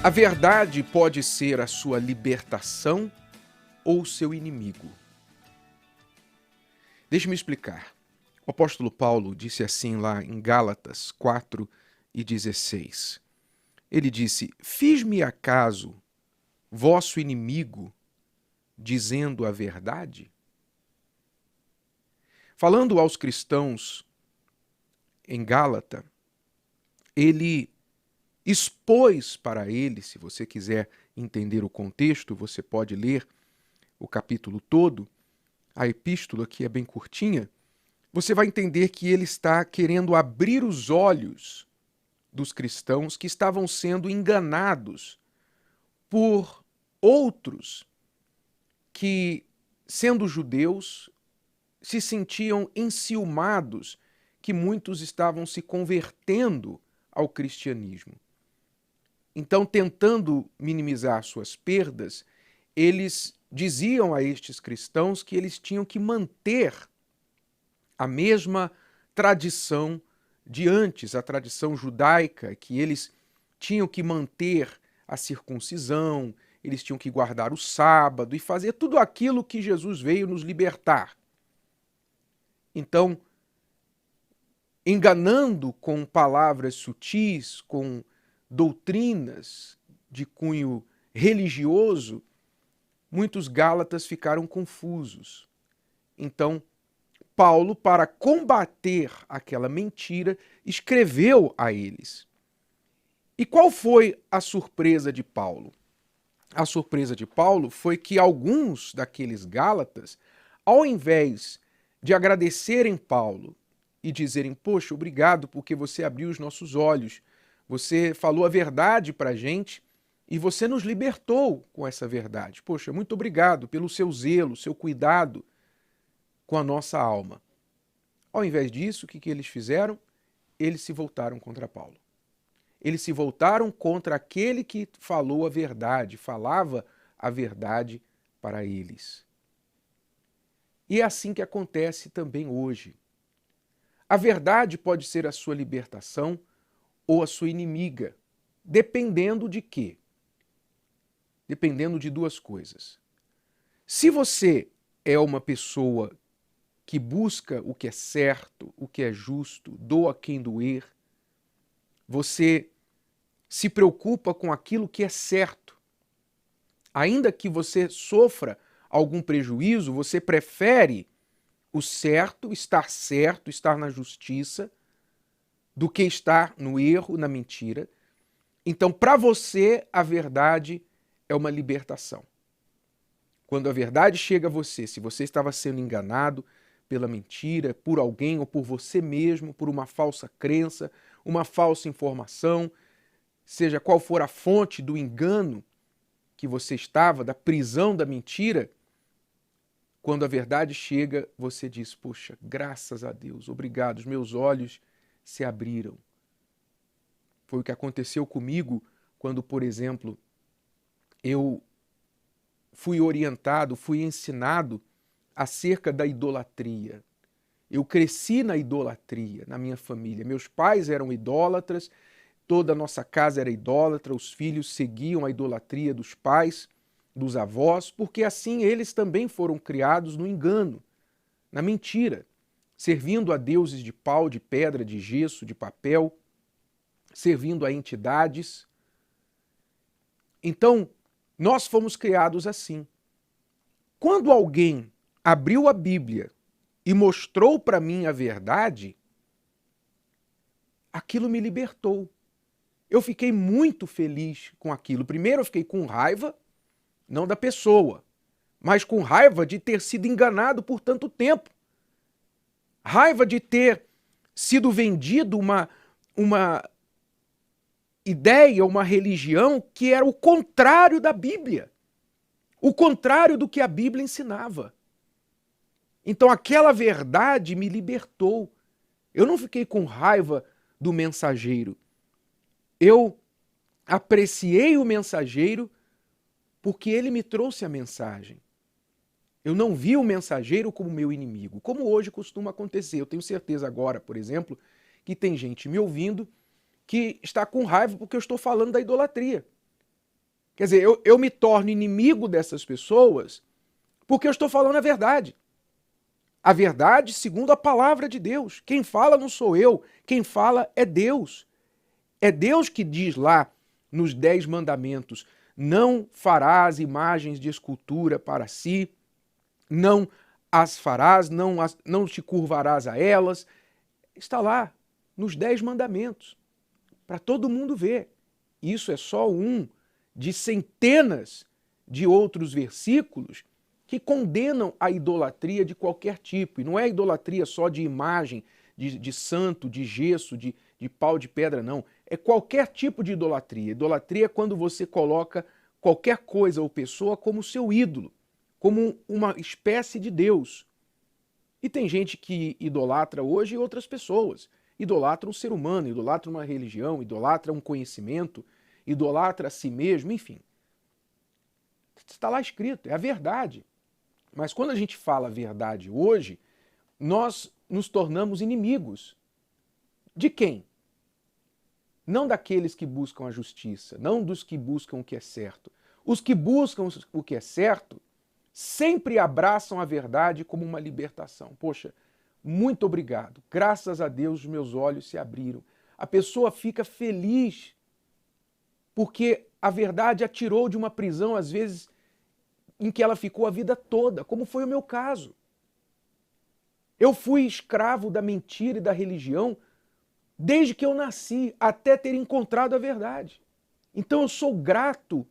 A verdade pode ser a sua libertação ou seu inimigo. Deixe-me explicar. O apóstolo Paulo disse assim lá em Gálatas 4:16. Ele disse: "Fiz-me acaso vosso inimigo, dizendo a verdade?" Falando aos cristãos em Gálata, ele expôs para eles, se você quiser entender o contexto, você pode ler o capítulo todo, a epístola que é bem curtinha, você vai entender que ele está querendo abrir os olhos dos cristãos que estavam sendo enganados por outros que, sendo judeus, se sentiam enciumados que muitos estavam se convertendo ao cristianismo. Então, tentando minimizar suas perdas, eles diziam a estes cristãos que eles tinham que manter a mesma tradição de antes, a tradição judaica, que eles tinham que manter a circuncisão, eles tinham que guardar o sábado e fazer tudo aquilo que Jesus veio nos libertar. Então, enganando com palavras sutis, com doutrinas de cunho religioso, muitos gálatas ficaram confusos. Então, Paulo, para combater aquela mentira, escreveu a eles. E qual foi a surpresa de Paulo? A surpresa de Paulo foi que alguns daqueles gálatas, ao invés de agradecerem Paulo e dizerem: "Poxa, obrigado porque você abriu os nossos olhos, você falou a verdade para a gente e você nos libertou com essa verdade. Poxa, muito obrigado pelo seu zelo, seu cuidado com a nossa alma." Ao invés disso, o que eles fizeram? Eles se voltaram contra Paulo. Eles se voltaram contra aquele que falou a verdade, falava a verdade para eles. E é assim que acontece também hoje. A verdade pode ser a sua libertação ou a sua inimiga, dependendo de quê? Dependendo de duas coisas. Se você é uma pessoa que busca o que é certo, o que é justo, doa a quem doer, você se preocupa com aquilo que é certo. Ainda que você sofra algum prejuízo, você prefere o certo, estar na justiça, do que estar no erro, na mentira. Então, para você, a verdade é uma libertação. Quando a verdade chega a você, se você estava sendo enganado pela mentira, por alguém ou por você mesmo, por uma falsa crença, uma falsa informação, seja qual for a fonte do engano que você estava, da prisão da mentira, quando a verdade chega, você diz: "Poxa, graças a Deus, obrigado, os meus olhos se abriram." Foi o que aconteceu comigo quando, por exemplo, eu fui orientado, fui ensinado acerca da idolatria. Eu cresci na idolatria, na minha família. Meus pais eram idólatras, toda a nossa casa era idólatra, os filhos seguiam a idolatria dos pais, dos avós, porque assim eles também foram criados no engano, na mentira, servindo a deuses de pau, de pedra, de gesso, de papel, servindo a entidades. Então, nós fomos criados assim. Quando alguém abriu a Bíblia e mostrou para mim a verdade, aquilo me libertou. Eu fiquei muito feliz com aquilo. Primeiro eu fiquei com raiva, não da pessoa, mas com raiva de ter sido enganado por tanto tempo. Raiva de ter sido vendido uma ideia, uma religião que era o contrário da Bíblia. O contrário do que a Bíblia ensinava. Então aquela verdade me libertou. Eu não fiquei com raiva do mensageiro. Eu apreciei o mensageiro porque ele me trouxe a mensagem. Eu não vi o mensageiro como meu inimigo, como hoje costuma acontecer. Eu tenho certeza agora, por exemplo, que tem gente me ouvindo que está com raiva porque eu estou falando da idolatria. Quer dizer, eu me torno inimigo dessas pessoas porque eu estou falando a verdade. A verdade segundo a palavra de Deus. Quem fala não sou eu, quem fala é Deus. É Deus que diz lá nos 10 mandamentos: não farás imagens de escultura para si, não as farás, não te curvarás a elas. Está lá nos 10 mandamentos, para todo mundo ver. Isso é só um de centenas de outros versículos que condenam a idolatria de qualquer tipo. E não é idolatria só de imagem, de santo, de gesso, de pau de pedra, não. É qualquer tipo de idolatria. Idolatria é quando você coloca qualquer coisa ou pessoa como seu ídolo, como uma espécie de Deus. E tem gente que idolatra hoje outras pessoas. Idolatra um ser humano, idolatra uma religião, idolatra um conhecimento, idolatra a si mesmo, enfim. Está lá escrito, é a verdade. Mas quando a gente fala a verdade hoje, nós nos tornamos inimigos. De quem? Não daqueles que buscam a justiça, não dos que buscam o que é certo. Os que buscam o que é certo sempre abraçam a verdade como uma libertação. Poxa, muito obrigado. Graças a Deus os meus olhos se abriram. A pessoa fica feliz porque a verdade a tirou de uma prisão, às vezes, em que ela ficou a vida toda, como foi o meu caso. Eu fui escravo da mentira e da religião desde que eu nasci, até ter encontrado a verdade. Então eu sou grato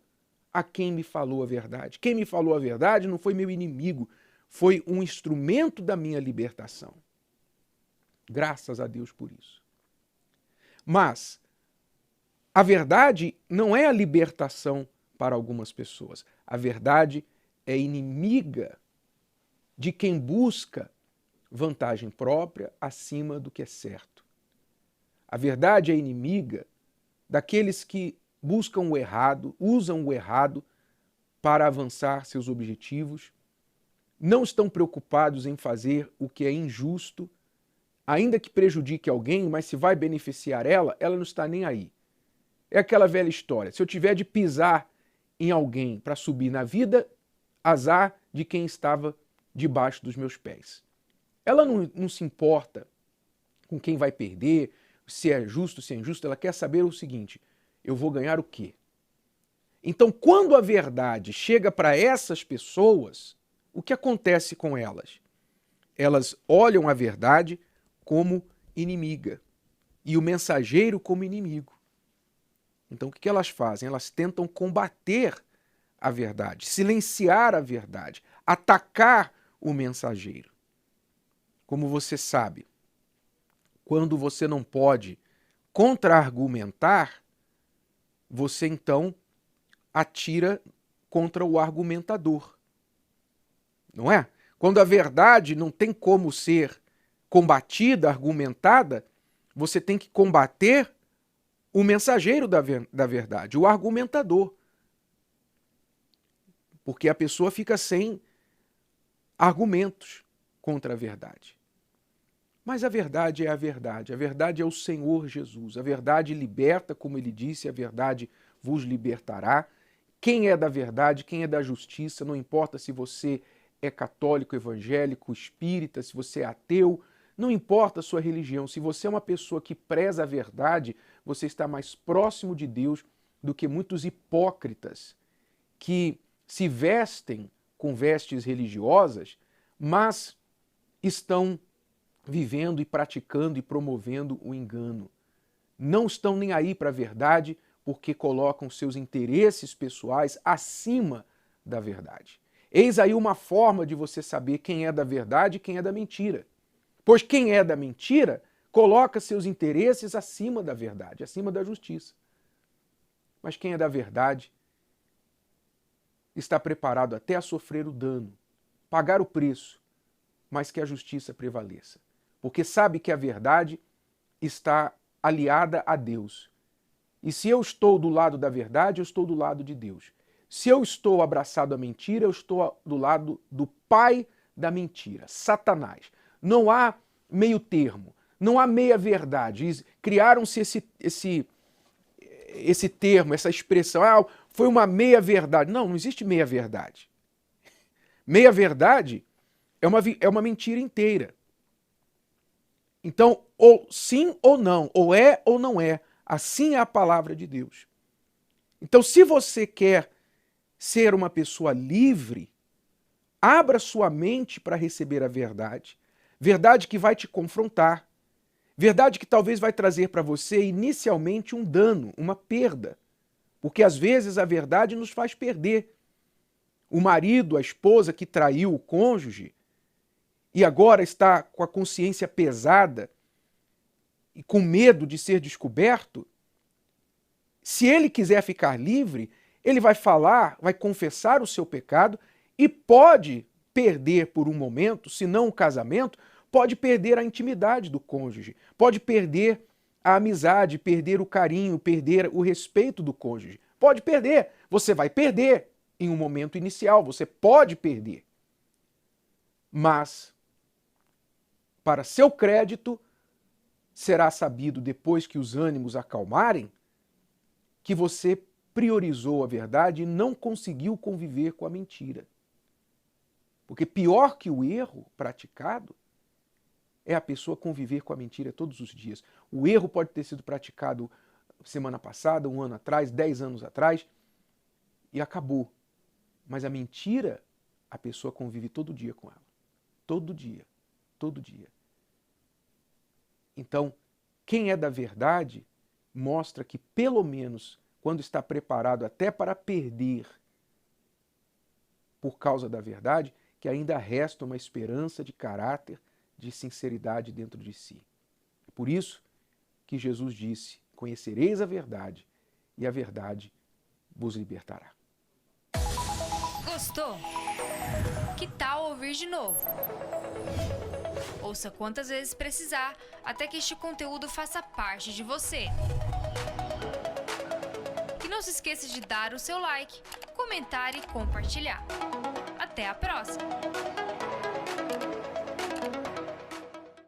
a quem me falou a verdade. Quem me falou a verdade não foi meu inimigo, foi um instrumento da minha libertação. Graças a Deus por isso. Mas a verdade não é a libertação para algumas pessoas. A verdade é inimiga de quem busca vantagem própria acima do que é certo. A verdade é inimiga daqueles que buscam o errado, usam o errado para avançar seus objetivos, não estão preocupados em fazer o que é injusto, ainda que prejudique alguém, mas se vai beneficiar ela, ela não está nem aí. É aquela velha história, se eu tiver de pisar em alguém para subir na vida, azar de quem estava debaixo dos meus pés. Ela não se importa com quem vai perder, se é justo, se é injusto, ela quer saber o seguinte: eu vou ganhar o quê? Então, quando a verdade chega para essas pessoas, o que acontece com elas? Elas olham a verdade como inimiga e o mensageiro como inimigo. Então, o que elas fazem? Elas tentam combater a verdade, silenciar a verdade, atacar o mensageiro. Como você sabe, quando você não pode contra-argumentar, você então atira contra o argumentador. Não é? Quando a verdade não tem como ser combatida, argumentada, você tem que combater o mensageiro da verdade, o argumentador. Porque a pessoa fica sem argumentos contra a verdade. Mas a verdade é a verdade é o Senhor Jesus. A verdade liberta, como ele disse, a verdade vos libertará. Quem é da verdade, quem é da justiça, não importa se você é católico, evangélico, espírita, se você é ateu, não importa a sua religião, se você é uma pessoa que preza a verdade, você está mais próximo de Deus do que muitos hipócritas que se vestem com vestes religiosas, mas estão vivendo e praticando e promovendo o engano. Não estão nem aí para a verdade porque colocam seus interesses pessoais acima da verdade. Eis aí uma forma de você saber quem é da verdade e quem é da mentira. Pois quem é da mentira coloca seus interesses acima da verdade, acima da justiça. Mas quem é da verdade está preparado até a sofrer o dano, pagar o preço, mas que a justiça prevaleça. Porque sabe que a verdade está aliada a Deus. E se eu estou do lado da verdade, eu estou do lado de Deus. Se eu estou abraçado à mentira, eu estou do lado do pai da mentira, Satanás. Não há meio termo, não há meia verdade. Criaram-se esse termo, essa expressão, ah, foi uma meia-verdade. Não, não existe meia-verdade. Meia-verdade é uma mentira inteira. Então, ou sim ou não, ou é ou não é. Assim é a palavra de Deus. Então, se você quer ser uma pessoa livre, abra sua mente para receber a verdade. Verdade que vai te confrontar. Verdade que talvez vai trazer para você inicialmente um dano, uma perda. Porque às vezes a verdade nos faz perder. O marido, a esposa que traiu o cônjuge e agora está com a consciência pesada e com medo de ser descoberto, se ele quiser ficar livre, ele vai falar, vai confessar o seu pecado e pode perder por um momento, se não o casamento, pode perder a intimidade do cônjuge, pode perder a amizade, perder o carinho, perder o respeito do cônjuge. Pode perder. Você vai perder em um momento inicial, você pode perder. Mas, para seu crédito, será sabido depois que os ânimos acalmarem que você priorizou a verdade e não conseguiu conviver com a mentira. Porque pior que o erro praticado é a pessoa conviver com a mentira todos os dias. O erro pode ter sido praticado semana passada, um ano atrás, 10 anos atrás, e acabou. Mas a mentira, a pessoa convive todo dia com ela. Todo dia. Todo dia. Então, quem é da verdade mostra que, pelo menos, quando está preparado até para perder por causa da verdade, que ainda resta uma esperança de caráter, de sinceridade dentro de si. É por isso que Jesus disse: conhecereis a verdade e a verdade vos libertará. Gostou? Que tal ouvir de novo? Ouça quantas vezes precisar, até que este conteúdo faça parte de você. E não se esqueça de dar o seu like, comentar e compartilhar. Até a próxima!